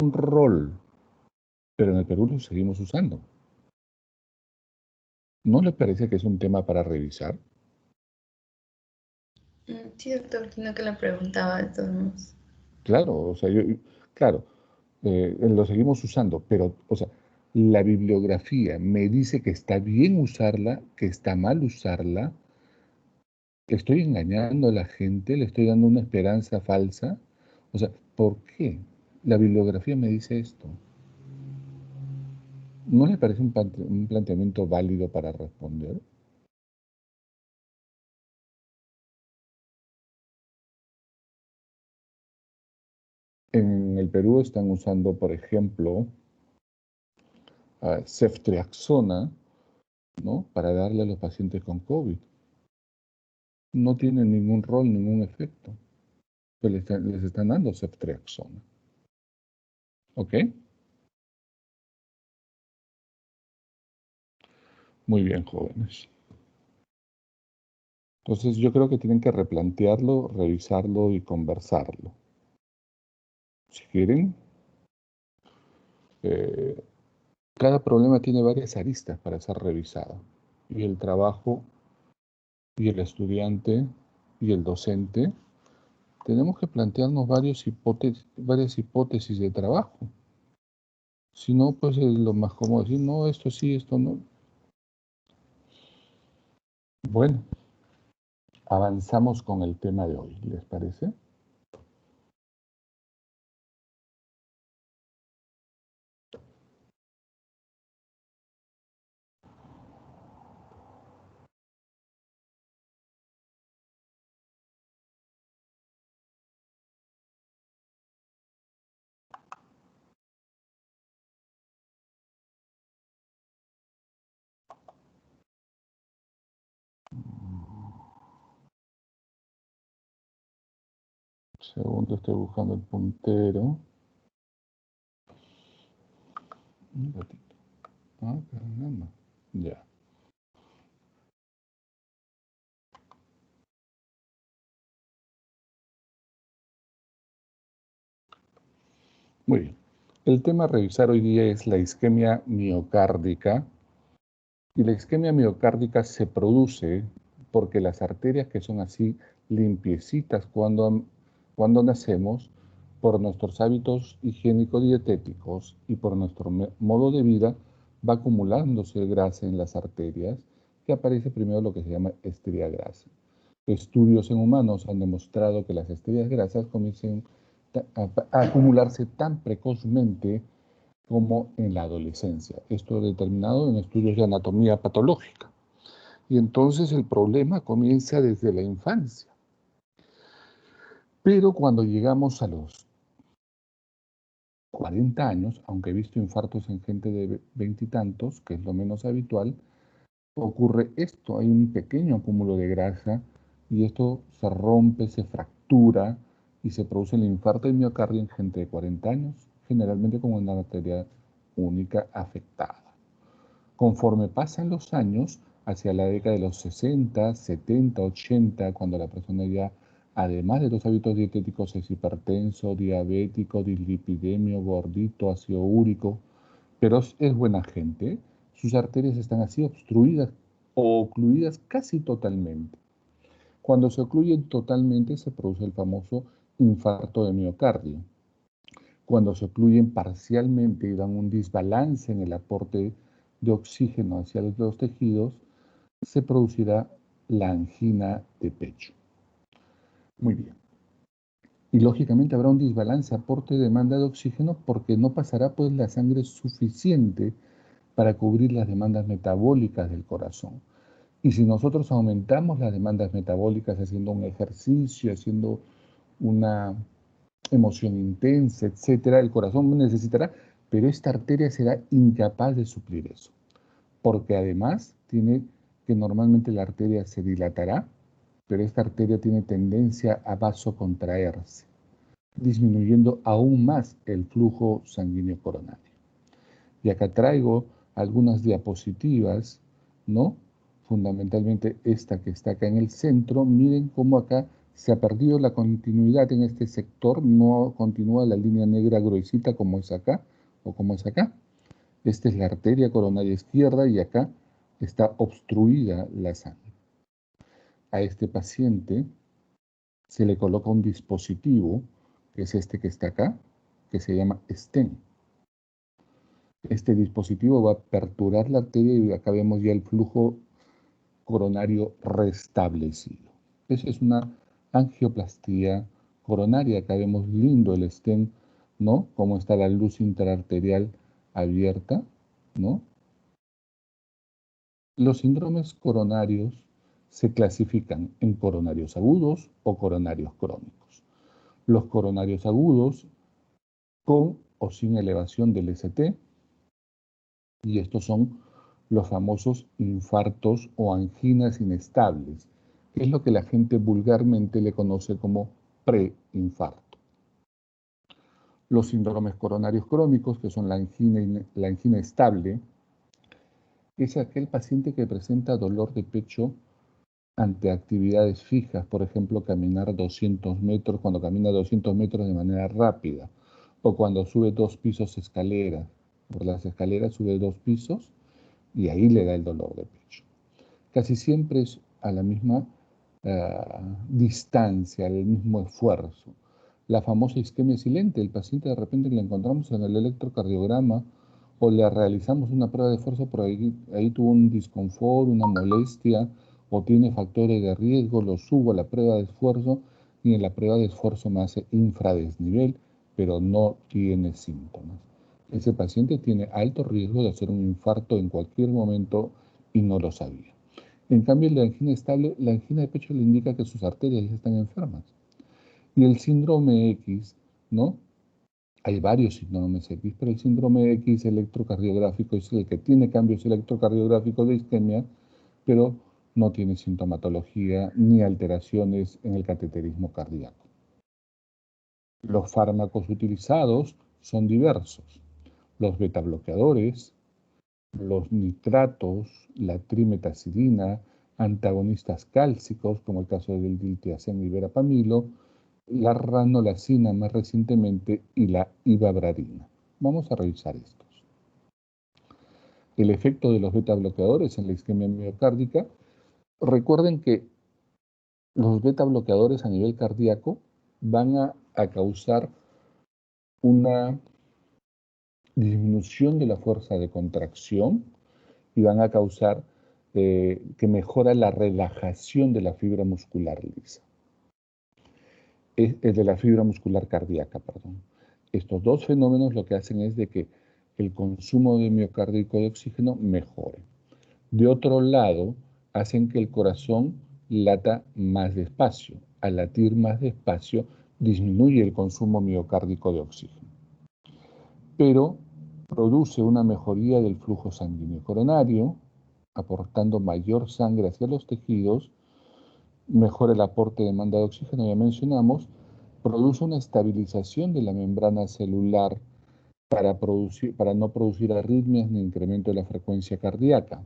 un rol, pero en el Perú lo seguimos usando. ¿No le parece que es un tema para revisar? Sí, doctor, sino que le preguntaba de todos modos. Claro, o sea, claro, lo seguimos usando, pero, o sea, la bibliografía me dice que está bien usarla, que está mal usarla, que estoy engañando a la gente, le estoy dando una esperanza falsa. O sea, ¿por qué la bibliografía me dice esto? ¿No le parece un planteamiento válido para responder? En el Perú están usando, por ejemplo, ceftriaxona, ¿no? Para darle a los pacientes con COVID. No tiene ningún rol, ningún efecto. Pues les están dando ceftriaxona. ¿Ok? Muy bien, jóvenes. Entonces yo creo que tienen que replantearlo, revisarlo y conversarlo. Si quieren, eh, cada problema tiene varias aristas para ser revisado. Y el trabajo, y el estudiante, y el docente, tenemos que plantearnos varias hipótesis de trabajo. Si no, pues es lo más cómodo decir, no, esto sí, esto no. Bueno, avanzamos con el tema de hoy, ¿les parece? Segundo, estoy buscando el puntero. Un ratito. Ah, caramba. Ya. Muy bien. El tema a revisar hoy día es la isquemia miocárdica. Y la isquemia miocárdica se produce porque las arterias que son así limpiecitas cuando nacemos, por nuestros hábitos higiénico-dietéticos y por nuestro modo de vida, va acumulándose grasa en las arterias, que aparece primero lo que se llama estría grasa. Estudios en humanos han demostrado que las estrías grasas comienzan a acumularse tan precozmente como en la adolescencia. Esto determinado en estudios de anatomía patológica. Y entonces el problema comienza desde la infancia. Pero cuando llegamos a los 40 años, aunque he visto infartos en gente de veintitantos, que es lo menos habitual, ocurre esto, hay un pequeño acúmulo de grasa y esto se rompe, se fractura y se produce el infarto de miocardio en gente de 40 años, generalmente con una arteria única afectada. Conforme pasan los años, hacia la década de los 60, 70, 80, cuando la persona ya, además de los hábitos dietéticos, es hipertenso, diabético, dislipidemio, gordito, ácido úrico, pero es buena gente, sus arterias están así obstruidas o ocluidas casi totalmente. Cuando se ocluyen totalmente se produce el famoso infarto de miocardio. Cuando se ocluyen parcialmente y dan un desbalance en el aporte de oxígeno hacia los tejidos, se producirá la angina de pecho. Muy bien. Y lógicamente habrá un desbalance aporte-demanda de oxígeno porque no pasará pues la sangre suficiente para cubrir las demandas metabólicas del corazón. Y si nosotros aumentamos las demandas metabólicas haciendo un ejercicio, haciendo una emoción intensa, etcétera, el corazón necesitará, pero esta arteria será incapaz de suplir eso, porque además tiene que normalmente la arteria se dilatará, pero esta arteria tiene tendencia a vasocontraerse, disminuyendo aún más el flujo sanguíneo coronario. Y acá traigo algunas diapositivas, ¿no? Fundamentalmente esta que está acá en el centro. Miren cómo acá Se ha perdido la continuidad en este sector, no continúa la línea negra gruesita como es acá o como es acá. Esta es la arteria coronaria izquierda y acá está obstruida la sangre. A este paciente se le coloca un dispositivo, que es este que está acá, que se llama stent. Este dispositivo va a perturar la arteria y acá vemos ya el flujo coronario restablecido. Esa es una angioplastía coronaria. Acá vemos lindo el stent, ¿no? Cómo está la luz intraarterial abierta, ¿no? Los síndromes coronarios se clasifican en coronarios agudos o coronarios crónicos. Los coronarios agudos con o sin elevación del ST, y estos son los famosos infartos o anginas inestables, que es lo que la gente vulgarmente le conoce como preinfarto. Los síndromes coronarios crónicos, que son la angina estable, es aquel paciente que presenta dolor de pecho ante actividades fijas, por ejemplo, caminar 200 metros, cuando camina 200 metros de manera rápida, o cuando sube 2 pisos escaleras. Por las escaleras sube 2 pisos y ahí le da el dolor de pecho. Casi siempre es a la misma distancia, al mismo esfuerzo. La famosa isquemia silente, el paciente de repente le encontramos en el electrocardiograma o le realizamos una prueba de esfuerzo, por ahí tuvo un disconfort, una molestia o tiene factores de riesgo, lo subo a la prueba de esfuerzo y en la prueba de esfuerzo me hace infradesnivel, pero no tiene síntomas. Ese paciente tiene alto riesgo de hacer un infarto en cualquier momento y no lo sabía. En cambio, la angina estable, la angina de pecho le indica que sus arterias ya están enfermas. Y el síndrome X, ¿no? Hay varios síndromes X, pero el síndrome X electrocardiográfico es el que tiene cambios electrocardiográficos de isquemia, pero no tiene sintomatología ni alteraciones en el cateterismo cardíaco. Los fármacos utilizados son diversos. Los betabloqueadores, los nitratos, la trimetazidina, antagonistas cálcicos, como el caso del diltiazem y verapamilo, la ranolacina más recientemente y la ivabrarina. Vamos a revisar estos. El efecto de los betabloqueadores en la isquemia miocárdica. Recuerden que los betabloqueadores a nivel cardíaco van a causar una disminución de la fuerza de contracción y van a causar que mejora la relajación de la fibra muscular lisa. Es de la fibra muscular cardíaca, perdón. Estos dos fenómenos lo que hacen es de que el consumo de miocárdico de oxígeno mejore. De otro lado, hacen que el corazón lata más despacio. Al latir más despacio, disminuye el consumo miocárdico de oxígeno. Pero produce una mejoría del flujo sanguíneo coronario, aportando mayor sangre hacia los tejidos, mejora el aporte de demanda de oxígeno, ya mencionamos, produce una estabilización de la membrana celular para no producir arritmias ni incremento de la frecuencia cardíaca.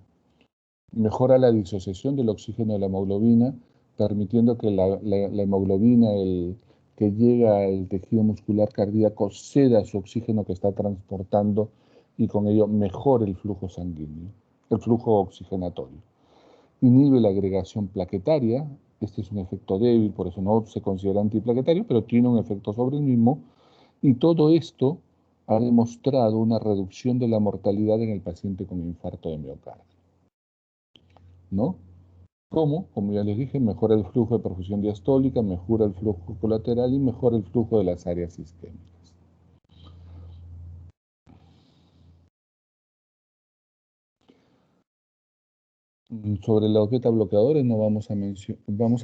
Mejora la disociación del oxígeno de la hemoglobina, permitiendo que la hemoglobina que llega al tejido muscular cardíaco ceda su oxígeno que está transportando y con ello mejora el flujo sanguíneo, el flujo oxigenatorio. Inhibe la agregación plaquetaria. Este es un efecto débil, por eso no se considera antiplaquetario, pero tiene un efecto sobre el mismo. Y todo esto ha demostrado una reducción de la mortalidad en el paciente con infarto de miocardio, ¿no? ¿Cómo? Como ya les dije, mejora el flujo de perfusión diastólica, mejora el flujo colateral y mejora el flujo de las áreas isquémicas. Sobre los beta bloqueadores no vamos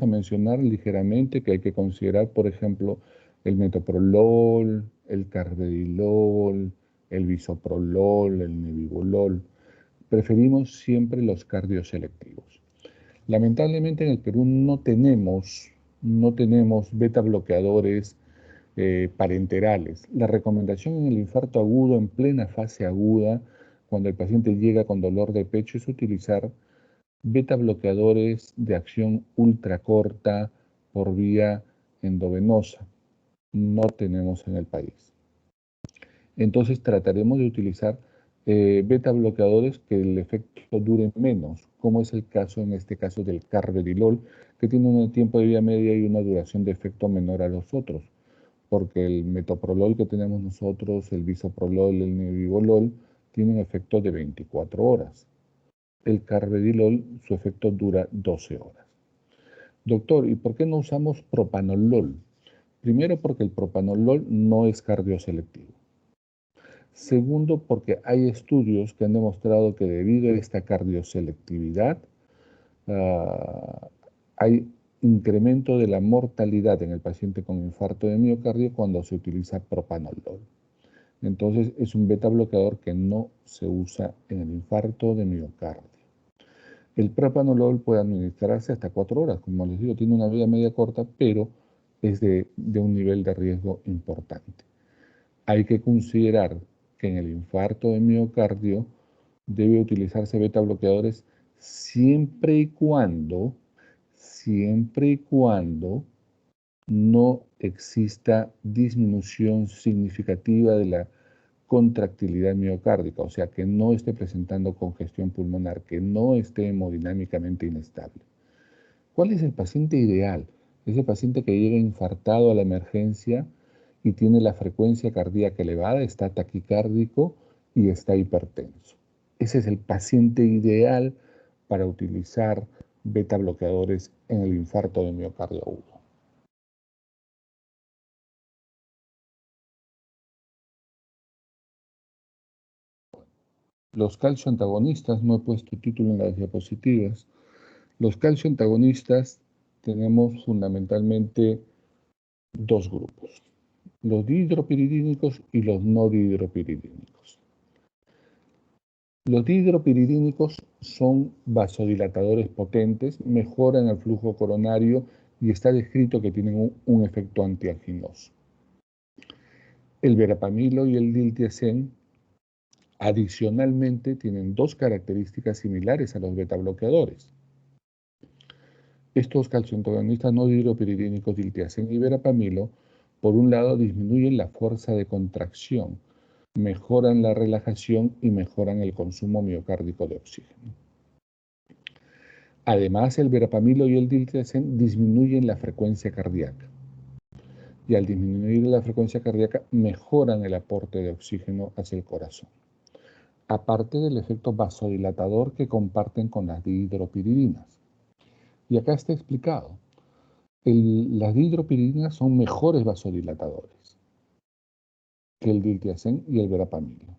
a mencionar ligeramente que hay que considerar, por ejemplo, el metoprolol, el carvedilol, el bisoprolol, el nebivolol. Preferimos siempre los cardioselectivos. Lamentablemente en el Perú no tenemos beta bloqueadores parenterales. La recomendación en el infarto agudo, en plena fase aguda, cuando el paciente llega con dolor de pecho, es utilizar beta bloqueadores de acción ultracorta por vía endovenosa. No tenemos en el país. Entonces trataremos de utilizar beta bloqueadores que el efecto dure menos, como es el caso en este caso del carvedilol, que tiene un tiempo de vida media y una duración de efecto menor a los otros, porque el metoprolol que tenemos nosotros, el bisoprolol, el nebivolol, tienen efecto de 24 horas. El carvedilol, su efecto dura 12 horas. Doctor, ¿y por qué no usamos propanolol? Primero, porque el propanolol no es cardioselectivo. Segundo, porque hay estudios que han demostrado que debido a esta cardioselectividad hay incremento de la mortalidad en el paciente con infarto de miocardio cuando se utiliza propanolol. Entonces es un beta bloqueador que no se usa en el infarto de miocardio. El propanolol puede administrarse hasta 4 horas, como les digo, tiene una vida media corta, pero es de un nivel de riesgo importante. Hay que considerar que en el infarto de miocardio debe utilizarse beta bloqueadores siempre y cuando no exista disminución significativa de la contractilidad miocárdica, o sea, que no esté presentando congestión pulmonar, que no esté hemodinámicamente inestable. ¿Cuál es el paciente ideal? Es el paciente que llega infartado a la emergencia y tiene la frecuencia cardíaca elevada, está taquicárdico y está hipertenso. Ese es el paciente ideal para utilizar beta bloqueadores en el infarto de miocardio agudo. Los calcioantagonistas, no he puesto título en las diapositivas. Los calcioantagonistas tenemos fundamentalmente dos grupos: los dihidropiridínicos y los no dihidropiridínicos. Los dihidropiridínicos son vasodilatadores potentes, mejoran el flujo coronario y está descrito que tienen un efecto antianginoso. El verapamilo y el diltiazem adicionalmente tienen dos características similares a los betabloqueadores. Estos calcioantagonistas no dihidropiridínicos, diltiazem y verapamilo, por un lado disminuyen la fuerza de contracción, mejoran la relajación y mejoran el consumo miocárdico de oxígeno. Además, el verapamilo y el diltiazem disminuyen la frecuencia cardíaca. Y al disminuir la frecuencia cardíaca, mejoran el aporte de oxígeno hacia el corazón. Aparte del efecto vasodilatador que comparten con las dihidropiridinas. Y acá está explicado. Las dihidropiridinas son mejores vasodilatadores que el diltiazem y el verapamilo.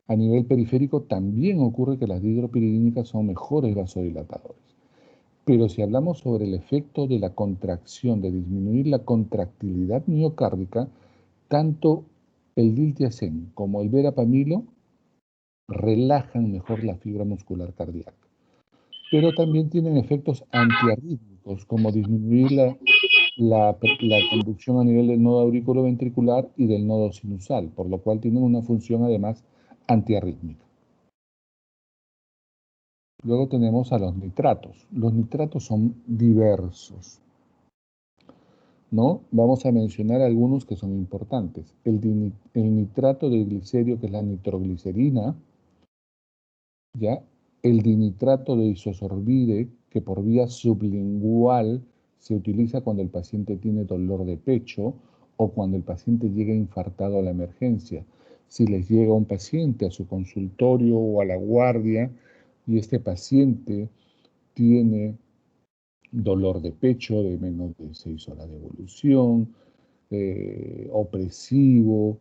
A nivel periférico también ocurre que las dihidropiridínicas son mejores vasodilatadores. Pero si hablamos sobre el efecto de la contracción, de disminuir la contractilidad miocárdica, tanto el diltiazem como el verapamilo relajan mejor la fibra muscular cardíaca. Pero también tienen efectos antiarrítmicos, como disminuir la conducción a nivel del nodo auriculoventricular y del nodo sinusal, por lo cual tienen una función además antiarrítmica. Luego tenemos a los nitratos. Los nitratos son diversos, ¿no? Vamos a mencionar algunos que son importantes. El nitrato de glicerio, que es la nitroglicerina, ¿ya? El dinitrato de isosorbide, que por vía sublingual se utiliza cuando el paciente tiene dolor de pecho o cuando el paciente llega infartado a la emergencia. Si les llega un paciente a su consultorio o a la guardia y este paciente tiene dolor de pecho de menos de 6 horas de evolución, opresivo,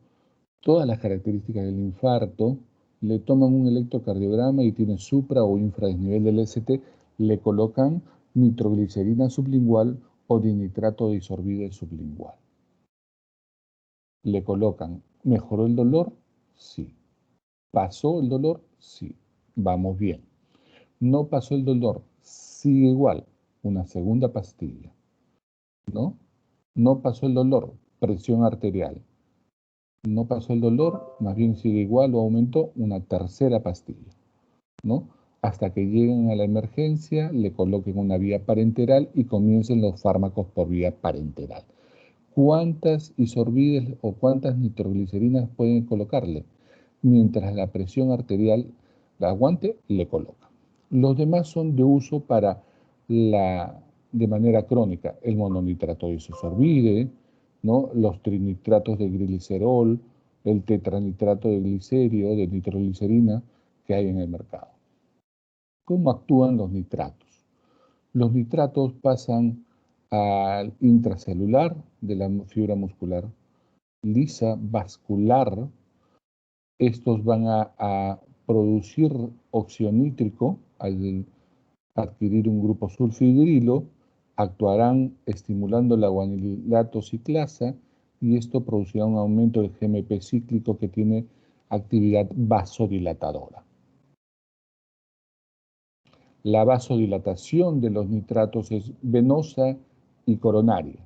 todas las características del infarto, le toman un electrocardiograma y tiene supra o infradesnivel del ST, le colocan nitroglicerina sublingual o dinitrato de isorbide sublingual. Le colocan, ¿mejoró el dolor? Sí. ¿Pasó el dolor? Sí. Vamos bien. ¿No pasó el dolor? Sigue igual. Una segunda pastilla. ¿No? No pasó el dolor. Presión arterial. No pasó el dolor, más bien sigue igual o aumentó, una tercera pastilla, ¿no? hasta que lleguen a la emergencia, le coloquen una vía parenteral y comiencen los fármacos por vía parenteral. ¿Cuántas isorbides o cuántas nitroglicerinas pueden colocarle? Mientras la presión arterial la aguante, le coloca. Los demás son de uso para de manera crónica, el mononitrato de isosorbide, ¿no? Los trinitratos de glicerol, el tetranitrato de glicerio, de nitroglicerina que hay en el mercado. ¿Cómo actúan los nitratos? Los nitratos pasan al intracelular de la fibra muscular lisa, vascular. Estos van a producir óxido nítrico al adquirir un grupo sulfhidrilo, actuarán estimulando la guanilato ciclasa y esto producirá un aumento del GMP cíclico que tiene actividad vasodilatadora. La vasodilatación de los nitratos es venosa y coronaria.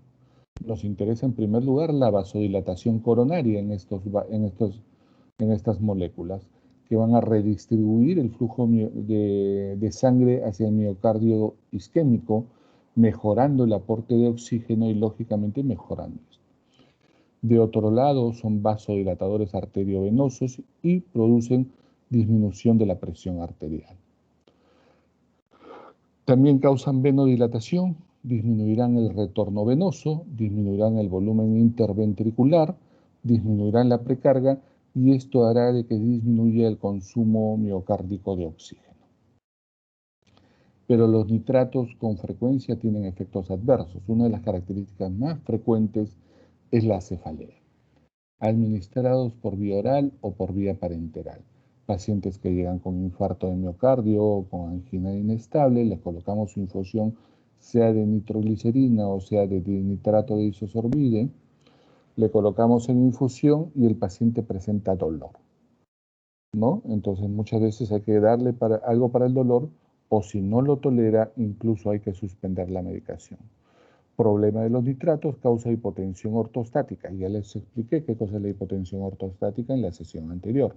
Nos interesa en primer lugar la vasodilatación coronaria en estas moléculas que van a redistribuir el flujo de sangre hacia el miocardio isquémico, mejorando el aporte de oxígeno y lógicamente mejorando esto. De otro lado, son vasodilatadores arteriovenosos y producen disminución de la presión arterial. También causan venodilatación, disminuirán el retorno venoso, disminuirán el volumen interventricular, disminuirán la precarga y esto hará de que disminuya el consumo miocárdico de oxígeno. Pero los nitratos con frecuencia tienen efectos adversos. Una de las características más frecuentes es la cefalea, administrados por vía oral o por vía parenteral. Pacientes que llegan con infarto de miocardio o con angina inestable, les colocamos su infusión sea de nitroglicerina o sea de nitrato de isosorbide, le colocamos en infusión y el paciente presenta dolor, ¿no? Entonces muchas veces hay que darle algo para el dolor o si no lo tolera, incluso hay que suspender la medicación. Problema de los nitratos causa hipotensión ortostática. Ya les expliqué qué cosa es la hipotensión ortostática en la sesión anterior.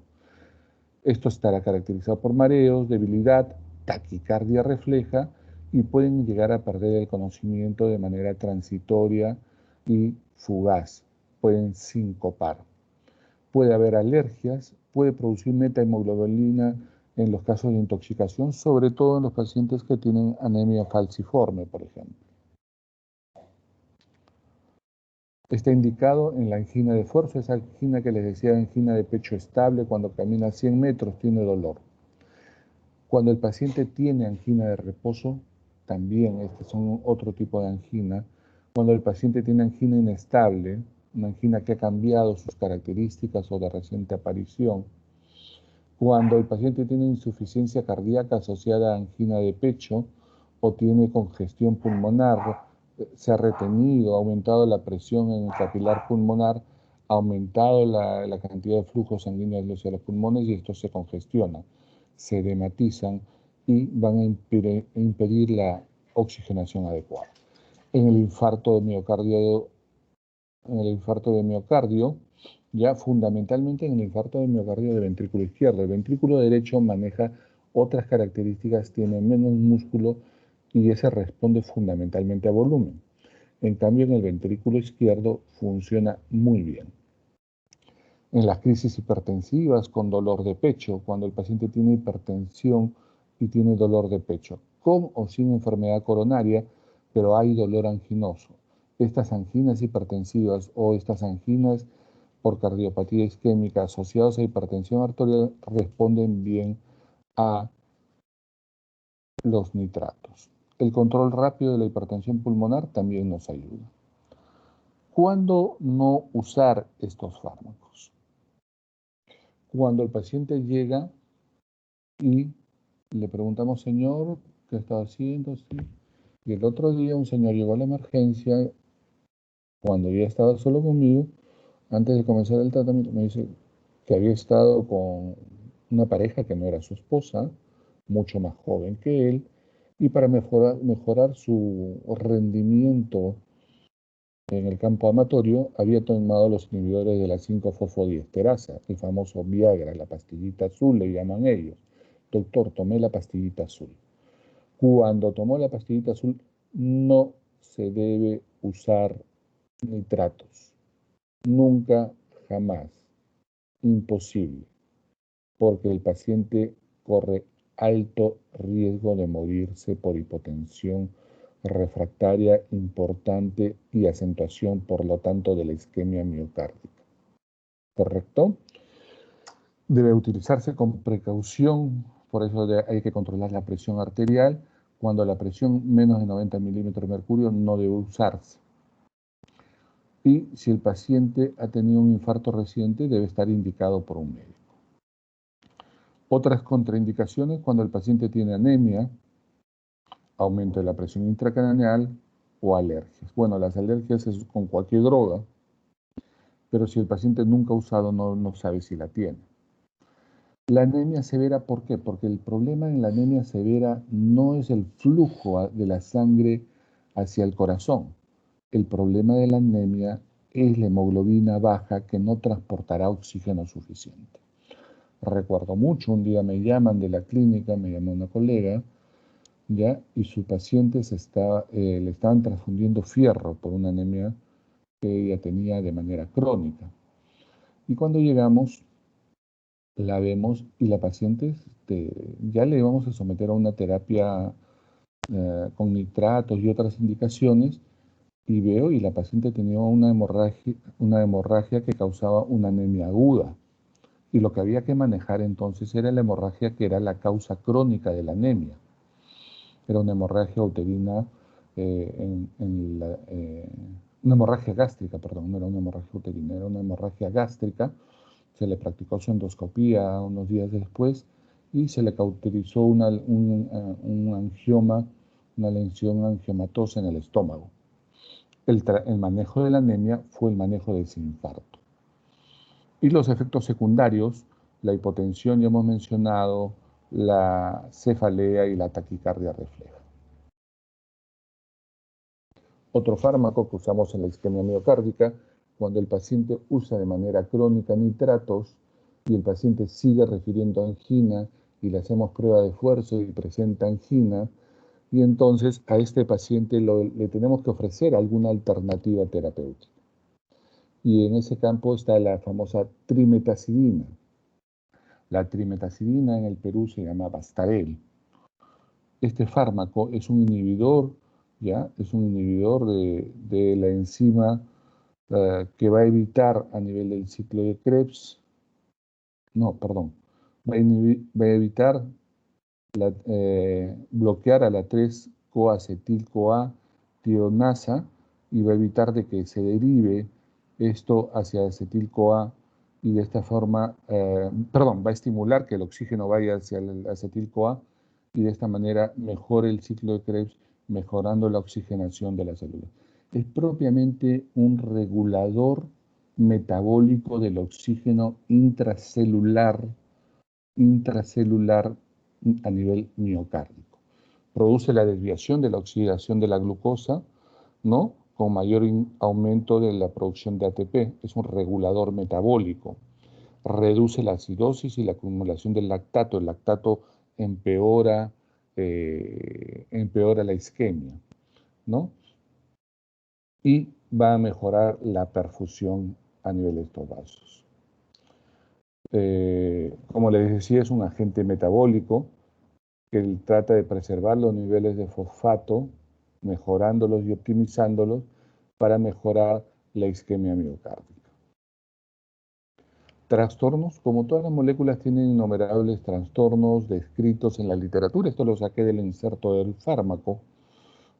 Esto estará caracterizado por mareos, debilidad, taquicardia refleja y pueden llegar a perder el conocimiento de manera transitoria y fugaz. Pueden sincopar. Puede haber alergias, puede producir metahemoglobina en los casos de intoxicación, sobre todo en los pacientes que tienen anemia falciforme, por ejemplo. Está indicado en la angina de fuerza, esa angina que les decía, angina de pecho estable, cuando camina 100 metros tiene dolor. Cuando el paciente tiene angina de reposo, también este son otro tipo de angina. Cuando el paciente tiene angina inestable, una angina que ha cambiado sus características o de reciente aparición. Cuando el paciente tiene insuficiencia cardíaca asociada a angina de pecho o tiene congestión pulmonar, se ha retenido, ha aumentado la presión en el capilar pulmonar, ha aumentado la cantidad de flujo sanguíneo hacia los pulmones y estos se congestionan, se edematizan y van a impedir la oxigenación adecuada. En el infarto de miocardio, ya fundamentalmente en el infarto de miocardio del ventrículo izquierdo. El ventrículo derecho maneja otras características, tiene menos músculo y ese responde fundamentalmente a volumen. En cambio, en el ventrículo izquierdo funciona muy bien. En las crisis hipertensivas con dolor de pecho, cuando el paciente tiene hipertensión y tiene dolor de pecho, con o sin enfermedad coronaria, pero hay dolor anginoso. Estas anginas hipertensivas o estas anginas por cardiopatía isquémica asociadas a hipertensión arterial responden bien a los nitratos. El control rápido de la hipertensión pulmonar también nos ayuda. ¿Cuándo no usar estos fármacos? Cuando el paciente llega y le preguntamos, señor, ¿qué está haciendo? Sí. Y el otro día un señor llegó a la emergencia, cuando ya estaba solo conmigo, antes de comenzar el tratamiento, me dice que había estado con una pareja que no era su esposa, mucho más joven que él, y para mejorar su rendimiento en el campo amatorio, había tomado los inhibidores de la 5-fosfodiesterasa, el famoso Viagra, la pastillita azul le llaman ellos. doctor, tomé la pastillita azul. Cuando tomó la pastillita azul, no se debe usar nitratos. Nunca, jamás. Imposible. Porque el paciente corre alto riesgo de morirse por hipotensión refractaria importante y acentuación, por lo tanto, de la isquemia miocárdica. ¿Correcto? Debe utilizarse con precaución, por eso hay que controlar la presión arterial. Cuando la presión menos de 90 milímetros de mercurio no debe usarse. Y si el paciente ha tenido un infarto reciente, debe estar indicado por un médico. Otras contraindicaciones cuando el paciente tiene anemia, aumento de la presión intracraneal o alergias. Bueno, las alergias es con cualquier droga, pero si el paciente nunca ha usado, no sabe si la tiene. La anemia severa, ¿por qué? Porque el problema en la anemia severa no es el flujo de la sangre hacia el corazón. El problema de la anemia es la hemoglobina baja que no transportará oxígeno suficiente. Recuerdo mucho, un día me llaman de la clínica, me llamó una colega, ¿ya? Y su paciente le estaban transfundiendo fierro por una anemia que ella tenía de manera crónica. Y cuando llegamos, la vemos y la paciente ya le vamos a someter a una terapia con nitratos y otras indicaciones, y veo y la paciente tenía una hemorragia que causaba una anemia aguda. Y lo que había que manejar entonces era la hemorragia que era la causa crónica de la anemia. Era una hemorragia uterina, una hemorragia gástrica, perdón, no era una hemorragia uterina, era una hemorragia gástrica. Se le practicó su endoscopía unos días después y se le cauterizó un angioma, una lesión angiomatosa en el estómago. El manejo de la anemia fue el manejo de ese infarto. Y los efectos secundarios, la hipotensión ya hemos mencionado, la cefalea y la taquicardia refleja. Otro fármaco que usamos en la isquemia miocárdica, cuando el paciente usa de manera crónica nitratos y el paciente sigue refiriendo angina y le hacemos prueba de esfuerzo y presenta angina, y entonces a este paciente le tenemos que ofrecer alguna alternativa terapéutica. Y en ese campo está la famosa trimetazidina. La trimetazidina en el Perú se llama Bastarel. Este fármaco es un inhibidor, ¿ya? Es un inhibidor de la enzima que va a evitar a nivel del ciclo de Krebs, va a evitar bloquear a la 3-coacetil-CoA tionasa y va a evitar de que se derive esto hacia acetil-CoA y de esta forma, va a estimular que el oxígeno vaya hacia el acetil-CoA y de esta manera mejore el ciclo de Krebs, mejorando la oxigenación de las células. Es propiamente un regulador metabólico del oxígeno intracelular a nivel miocárdico. Produce la desviación de la oxidación de la glucosa, ¿no? Con mayor aumento de la producción de ATP. Es un regulador metabólico. Reduce la acidosis y la acumulación del lactato. El lactato empeora la isquemia, ¿no? Y va a mejorar la perfusión a nivel de estos vasos. Como les decía, es un agente metabólico que trata de preservar los niveles de fosfato, mejorándolos y optimizándolos para mejorar la isquemia miocárdica. Trastornos, como todas las moléculas tienen innumerables trastornos descritos en la literatura. Esto lo saqué del inserto del fármaco,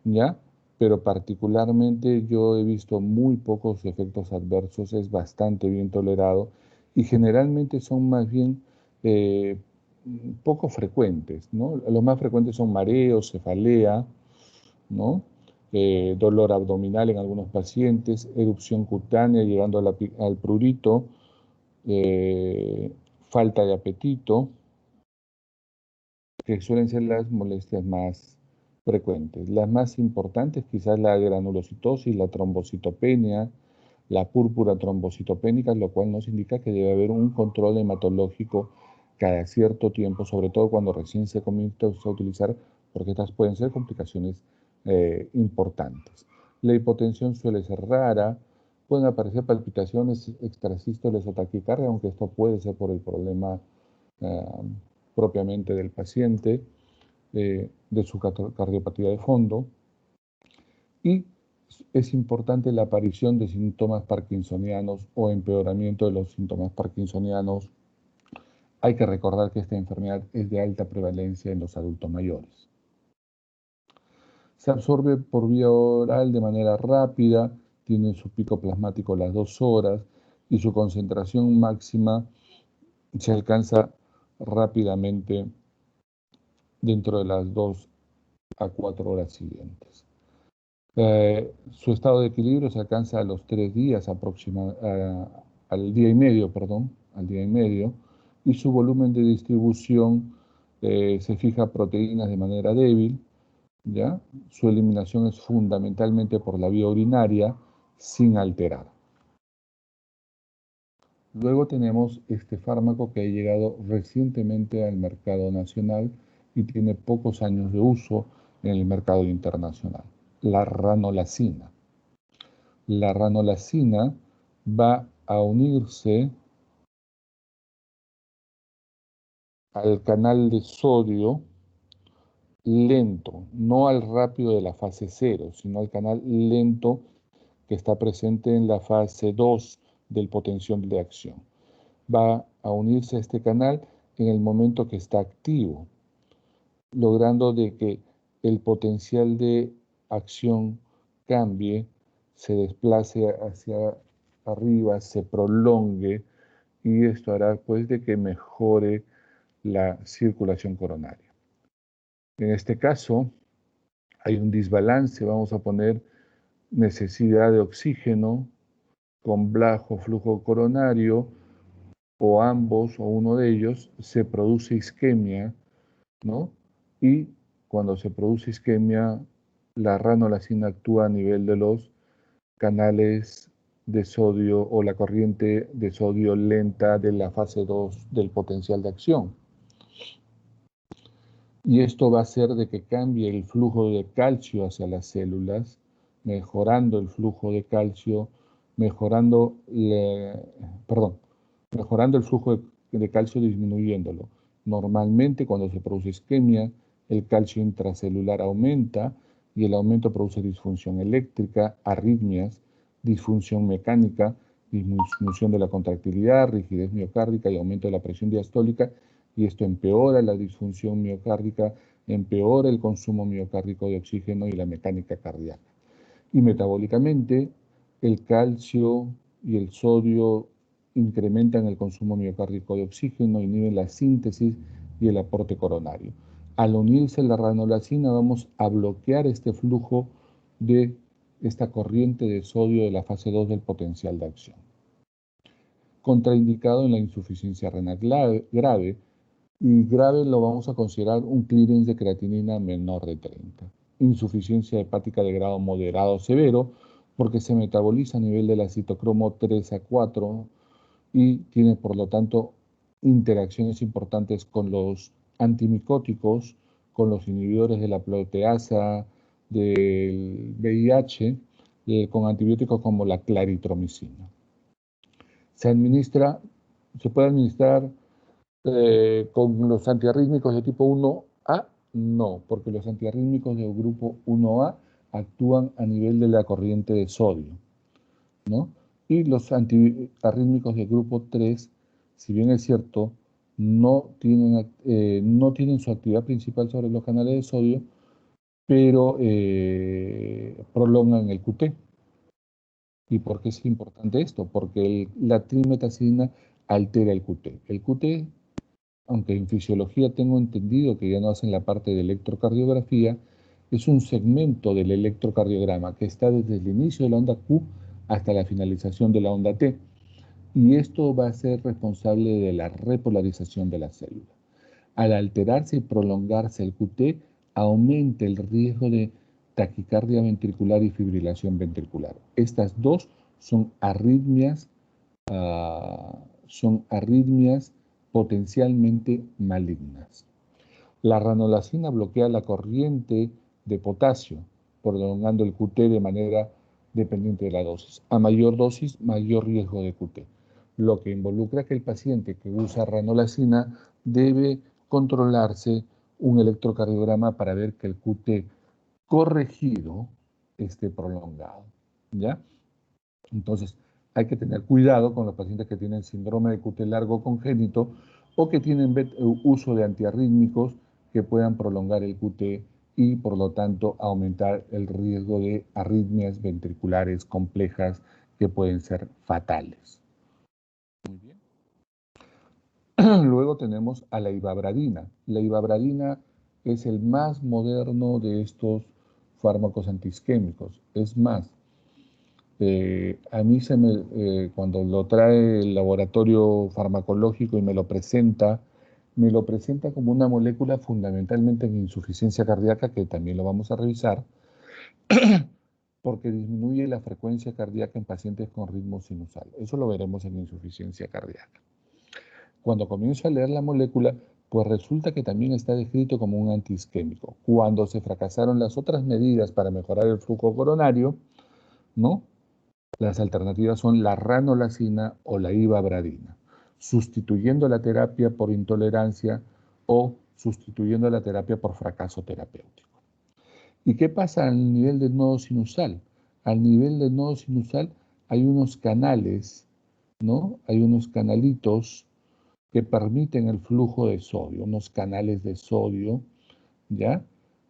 ¿ya? Pero particularmente yo he visto muy pocos efectos adversos, es bastante bien tolerado y generalmente son más bien poco frecuentes, ¿no? Los más frecuentes son mareos, cefalea, ¿no? Dolor abdominal en algunos pacientes, erupción cutánea llegando al prurito, falta de apetito, que suelen ser las molestias más frecuentes. Las más importantes, quizás la granulocitosis, la trombocitopenia, la púrpura trombocitopénica, lo cual nos indica que debe haber un control hematológico cada cierto tiempo, sobre todo cuando recién se comienza a utilizar, porque estas pueden ser complicaciones importantes. La hipotensión suele ser rara, pueden aparecer palpitaciones extrasístoles o taquicardia, aunque esto puede ser por el problema propiamente del paciente, de su cardiopatía de fondo. Y es importante la aparición de síntomas parkinsonianos o empeoramiento de los síntomas parkinsonianos. Hay que recordar que esta enfermedad es de alta prevalencia en los adultos mayores. Se absorbe por vía oral de manera rápida, tiene su pico plasmático a las 2 horas y su concentración máxima se alcanza rápidamente dentro de las 2 a 4 horas siguientes. Su estado de equilibrio se alcanza a los 3 días al día y medio, y su volumen de distribución se fija proteínas de manera débil, ¿ya? Su eliminación es fundamentalmente por la vía urinaria, sin alterar. Luego tenemos este fármaco que ha llegado recientemente al mercado nacional y tiene pocos años de uso en el mercado internacional, la ranolazina. La ranolazina va a unirse al canal de sodio lento, no al rápido de la fase 0, sino al canal lento que está presente en la fase 2 del potencial de acción. Va a unirse a este canal en el momento que está activo, logrando de que el potencial de acción cambie, se desplace hacia arriba, se prolongue, y esto hará pues de que mejore la circulación coronaria. En este caso hay un desbalance, vamos a poner necesidad de oxígeno con bajo flujo coronario, o ambos o uno de ellos, se produce isquemia, ¿no? Y cuando se produce isquemia, la ranolazina actúa a nivel de los canales de sodio o la corriente de sodio lenta de la fase 2 del potencial de acción. Y esto va a hacer de que cambie el flujo de calcio hacia las células, mejorando el flujo de calcio, mejorando el flujo de calcio, disminuyéndolo. Normalmente cuando se produce isquemia, el calcio intracelular aumenta y el aumento produce disfunción eléctrica, arritmias, disfunción mecánica, disminución de la contractilidad, rigidez miocárdica y aumento de la presión diastólica, y esto empeora la disfunción miocárdica, empeora el consumo miocárdico de oxígeno y la mecánica cardíaca. Y metabólicamente, el calcio y el sodio incrementan el consumo miocárdico de oxígeno, inhiben la síntesis y el aporte coronario. Al unirse la ranolazina, vamos a bloquear este flujo de esta corriente de sodio de la fase 2 del potencial de acción. Contraindicado en la insuficiencia renal grave, y grave lo vamos a considerar un clearance de creatinina menor de 30. Insuficiencia hepática de grado moderado o severo, porque se metaboliza a nivel de la citocromo 3 a 4 y tiene por lo tanto interacciones importantes con los antimicóticos, con los inhibidores de la proteasa, del VIH, con antibióticos como la claritromicina. Se puede administrar con los antiarrítmicos de tipo 1A, no, porque los antiarrítmicos del grupo 1A actúan a nivel de la corriente de sodio, ¿no? Y los antiarrítmicos del grupo 3, si bien es cierto, no tienen su actividad principal sobre los canales de sodio, pero prolongan el QT. ¿Y por qué es importante esto? Porque la trimetacina altera el QT. El QT, aunque en fisiología tengo entendido que ya no hacen la parte de electrocardiografía, es un segmento del electrocardiograma que está desde el inicio de la onda Q hasta la finalización de la onda T. Y esto va a ser responsable de la repolarización de la célula. Al alterarse y prolongarse el QT, aumenta el riesgo de taquicardia ventricular y fibrilación ventricular. Estas dos son arritmias potencialmente malignas. La ranolacina bloquea la corriente de potasio, prolongando el QT de manera dependiente de la dosis. A mayor dosis, mayor riesgo de QT, lo que involucra que el paciente que usa ranolacina debe controlarse un electrocardiograma para ver que el QT corregido esté prolongado, ¿ya? Entonces, hay que tener cuidado con los pacientes que tienen síndrome de QT largo congénito o que tienen uso de antiarrítmicos que puedan prolongar el QT y, por lo tanto, aumentar el riesgo de arritmias ventriculares complejas que pueden ser fatales. Muy bien. Luego tenemos a la ivabradina. La ivabradina es el más moderno de estos fármacos antiisquémicos. Es más, a mí cuando lo trae el laboratorio farmacológico y me lo presenta como una molécula fundamentalmente en insuficiencia cardíaca, que también lo vamos a revisar, porque disminuye la frecuencia cardíaca en pacientes con ritmo sinusal. Eso lo veremos en insuficiencia cardíaca. Cuando comienzo a leer la molécula, pues resulta que también está descrito como un antiisquémico. Cuando se fracasaron las otras medidas para mejorar el flujo coronario, ¿no? Las alternativas son la ranolacina o la ivabradina, sustituyendo la terapia por intolerancia o sustituyendo la terapia por fracaso terapéutico. ¿Y qué pasa al nivel del nodo sinusal? Al nivel del nodo sinusal hay unos canales, ¿no? Hay unos canalitos que permiten el flujo de sodio, unos canales de sodio, ¿ya?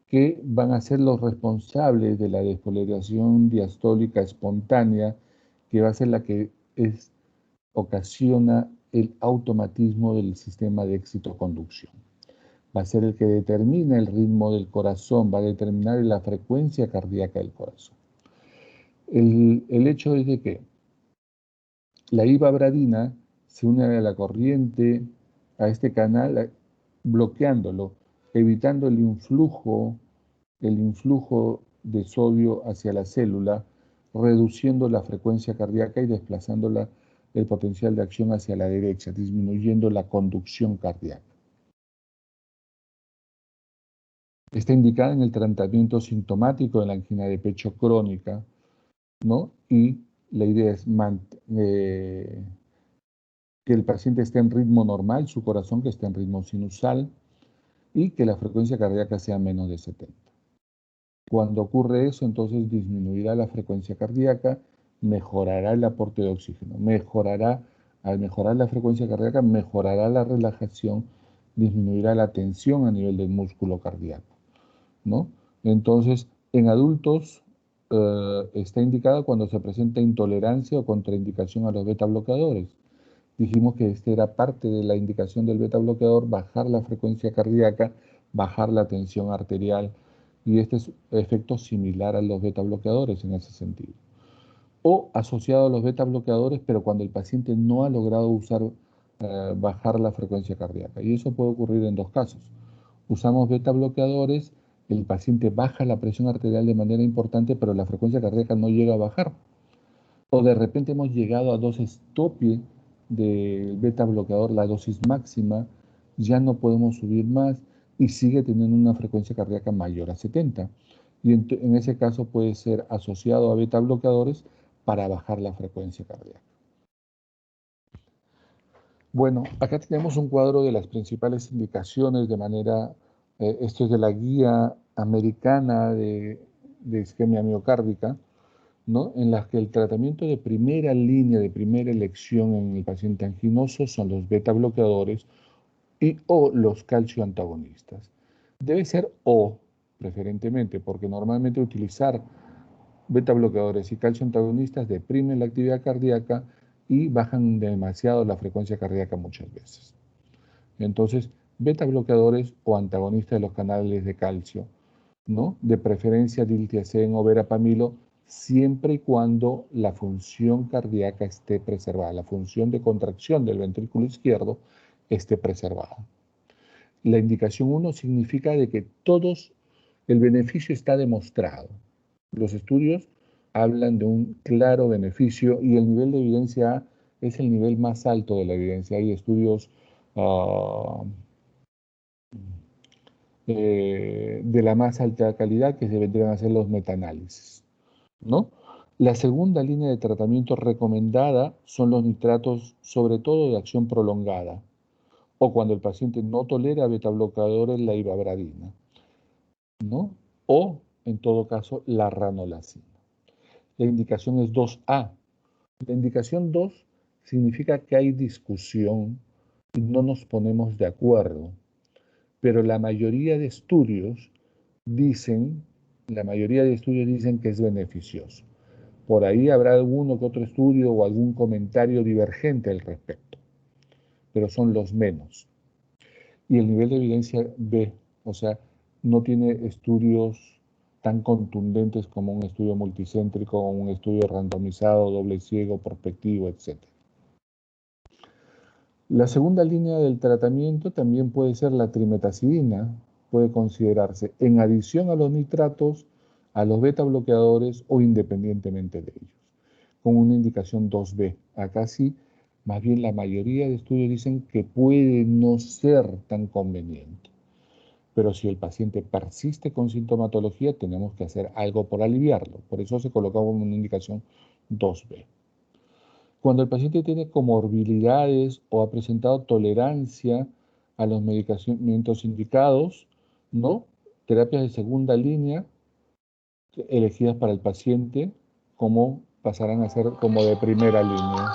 Que van a ser los responsables de la despolarización diastólica espontánea, que va a ser la que ocasiona el automatismo del sistema de excitoconducción. Va a ser el que determina el ritmo del corazón, va a determinar la frecuencia cardíaca del corazón. El hecho es de que la ivabradina se une a la corriente, a este canal, bloqueándolo, evitando el influjo de sodio hacia la célula, reduciendo la frecuencia cardíaca y desplazando el potencial de acción hacia la derecha, disminuyendo la conducción cardíaca. Está indicada en el tratamiento sintomático de la angina de pecho crónica, ¿no? Y la idea es que el paciente esté en ritmo normal, su corazón que esté en ritmo sinusal y que la frecuencia cardíaca sea menos de 70. Cuando ocurre eso, entonces disminuirá la frecuencia cardíaca, mejorará el aporte de oxígeno, al mejorar la frecuencia cardíaca, mejorará la relajación, disminuirá la tensión a nivel del músculo cardíaco, ¿no? Entonces, en adultos está indicado cuando se presenta intolerancia o contraindicación a los beta bloqueadores. Dijimos que esta era parte de la indicación del beta bloqueador, bajar la frecuencia cardíaca, bajar la tensión arterial, y este es efecto similar a los beta bloqueadores en ese sentido. O asociado a los beta bloqueadores, pero cuando el paciente no ha logrado bajar la frecuencia cardíaca. Y eso puede ocurrir en dos casos. Usamos beta bloqueadores, el paciente baja la presión arterial de manera importante, pero la frecuencia cardíaca no llega a bajar. O de repente hemos llegado a dosis tope del beta bloqueador, la dosis máxima, ya no podemos subir más y sigue teniendo una frecuencia cardíaca mayor a 70. Y en ese caso puede ser asociado a beta bloqueadores para bajar la frecuencia cardíaca. Bueno, acá tenemos un cuadro de las principales indicaciones esto es de la guía americana de isquemia miocárdica, ¿no? En las que el tratamiento de primera línea, de primera elección en el paciente anginoso son los beta bloqueadores o los calcio antagonistas. Debe ser preferentemente, porque normalmente utilizar beta bloqueadores y calcio antagonistas deprimen la actividad cardíaca y bajan demasiado la frecuencia cardíaca muchas veces. Entonces, beta bloqueadores o antagonistas de los canales de calcio, ¿no? De preferencia diltiazem o verapamilo, siempre y cuando la función cardíaca esté preservada, la función de contracción del ventrículo izquierdo esté preservada. La indicación 1 significa de que el beneficio está demostrado. Los estudios hablan de un claro beneficio y el nivel de evidencia A es el nivel más alto de la evidencia. Hay estudios ah, de la más alta calidad, que se vendrían a ser los metaanálisis, ¿no? La segunda línea de tratamiento recomendada son los nitratos, sobre todo de acción prolongada, o cuando el paciente no tolera betabloqueadores, la ivabradina, ¿no? O, en todo caso, la ranolacina. La indicación es 2A. La indicación 2 significa que hay discusión y no nos ponemos de acuerdo, pero la mayoría de estudios dicen, que es beneficioso. Por ahí habrá alguno que otro estudio o algún comentario divergente al respecto, pero son los menos. Y el nivel de evidencia B, o sea, no tiene estudios tan contundentes como un estudio multicéntrico o un estudio randomizado, doble ciego, prospectivo, etc. La segunda línea del tratamiento también puede ser la trimetazidina, puede considerarse en adición a los nitratos, a los beta bloqueadores o independientemente de ellos, con una indicación 2B. Acá sí, más bien la mayoría de estudios dicen que puede no ser tan conveniente. Pero si el paciente persiste con sintomatología, tenemos que hacer algo por aliviarlo. Por eso se coloca como una indicación 2B. Cuando el paciente tiene comorbilidades o ha presentado tolerancia a los medicamentos indicados, ¿no? Terapias de segunda línea elegidas para el paciente, como pasarán a ser como de primera línea.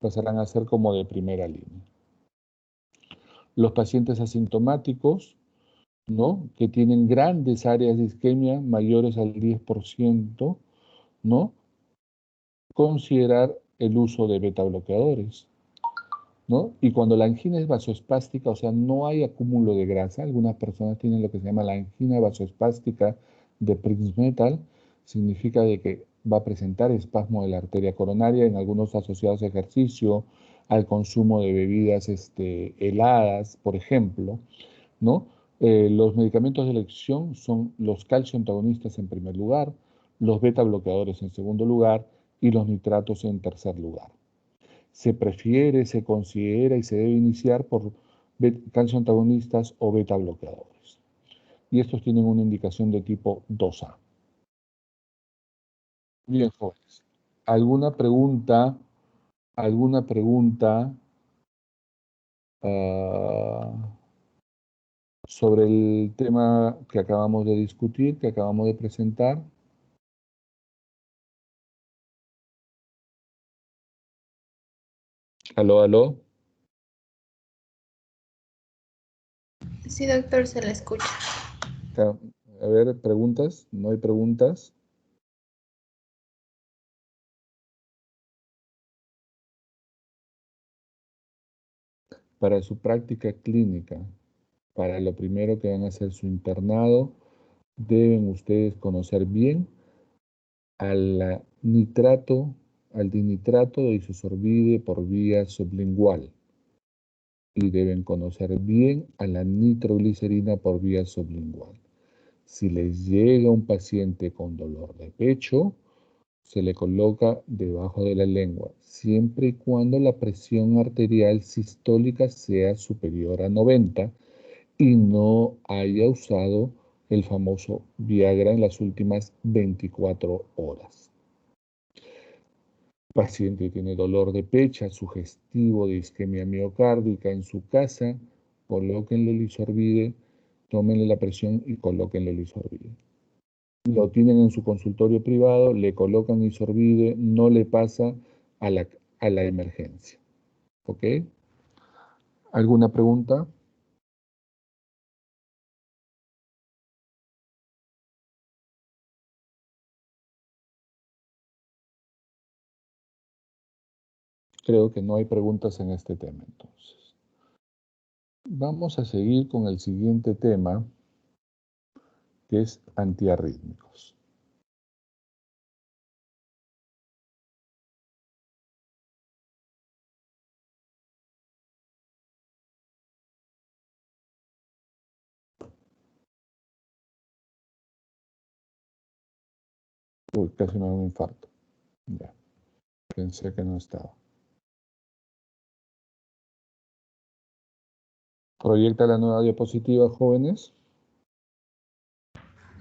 Pasarán a ser como de primera línea. Los pacientes asintomáticos, ¿no? Que tienen grandes áreas de isquemia mayores al 10%, ¿no? Considerar el uso de beta bloqueadores, ¿no? Y cuando la angina es vasoespástica, o sea, no hay acúmulo de grasa, algunas personas tienen lo que se llama la angina vasoespástica de Prinzmetal, significa de que va a presentar espasmo de la arteria coronaria, en algunos asociados a ejercicio, al consumo de bebidas heladas, por ejemplo, ¿no? Los medicamentos de elección son los calcio antagonistas en primer lugar, los beta bloqueadores en segundo lugar y los nitratos en tercer lugar. Se prefiere, se considera y se debe iniciar por calcio antagonistas o beta bloqueadores. Y estos tienen una indicación de tipo 2A. Bien, jóvenes. ¿Alguna pregunta? ¿Alguna pregunta sobre el tema que acabamos de discutir, que acabamos de presentar? Aló, aló. Sí, doctor, se le escucha. A ver, preguntas. ¿No hay preguntas? Para su práctica clínica, para lo primero que van a hacer su internado, deben ustedes conocer bien al nitrato, al dinitrato de isosorbide por vía sublingual y deben conocer bien a la nitroglicerina por vía sublingual. Si les llega un paciente con dolor de pecho, se le coloca debajo de la lengua, siempre y cuando la presión arterial sistólica sea superior a 90 y no haya usado el famoso Viagra en las últimas 24 horas. El paciente tiene dolor de pecho sugestivo de isquemia miocárdica en su casa, colóquenle el isorbide, tómenle la presión y colóquenle el isorbide. Lo tienen en su consultorio privado, le colocan isorbide, no le pasa a la emergencia. ¿Ok? ¿Alguna pregunta? Creo que no hay preguntas en este tema, entonces. Vamos a seguir con el siguiente tema, que es antiarrítmicos. Uy, casi me da un infarto. Ya, pensé que no estaba. Proyecta la nueva diapositiva, jóvenes.